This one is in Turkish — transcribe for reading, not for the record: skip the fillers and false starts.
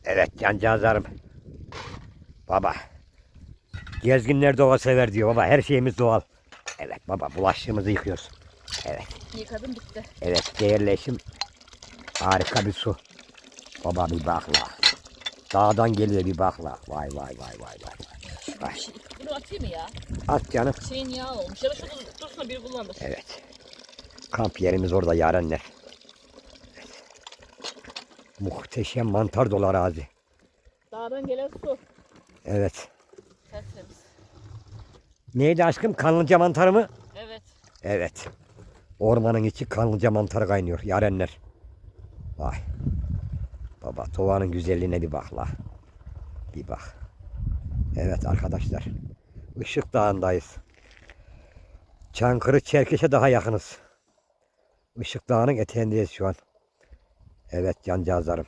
Evet cancağızlarım. Baba. Gezginler doğa sever diyor baba. Her şeyimiz doğal. Evet baba, bulaşığımızı yıkıyoruz. Evet. Yıkadım bitti. Evet, değerli eşim. Harika bir su. Baba bir bakla. Dağdan geliyor bir bakla. Vay vay vay vay vay. Vay. Bunu atayım mı ya? At canım. Şeyin yağı olmuş. Ya da şurada dursun biri kullanır. Evet. Kamp yerimiz orada yarenler. Evet. Muhteşem mantar dolu arazi. Dağdan gelen su. Evet. Tertemiz. Neydi aşkım? Kanlıca mantarı mı? Evet. Evet. Ormanın içi kanlıca mantarı kaynıyor yarenler. Vay. Baba doğanın güzelliğine bir bak la. Bir bak. Evet arkadaşlar. Işık Dağı'ndayız. Çankırı Çerkeş'e daha yakınız. Işık Dağı'nın eteğindeyiz şu an. Evet cancağızlarım.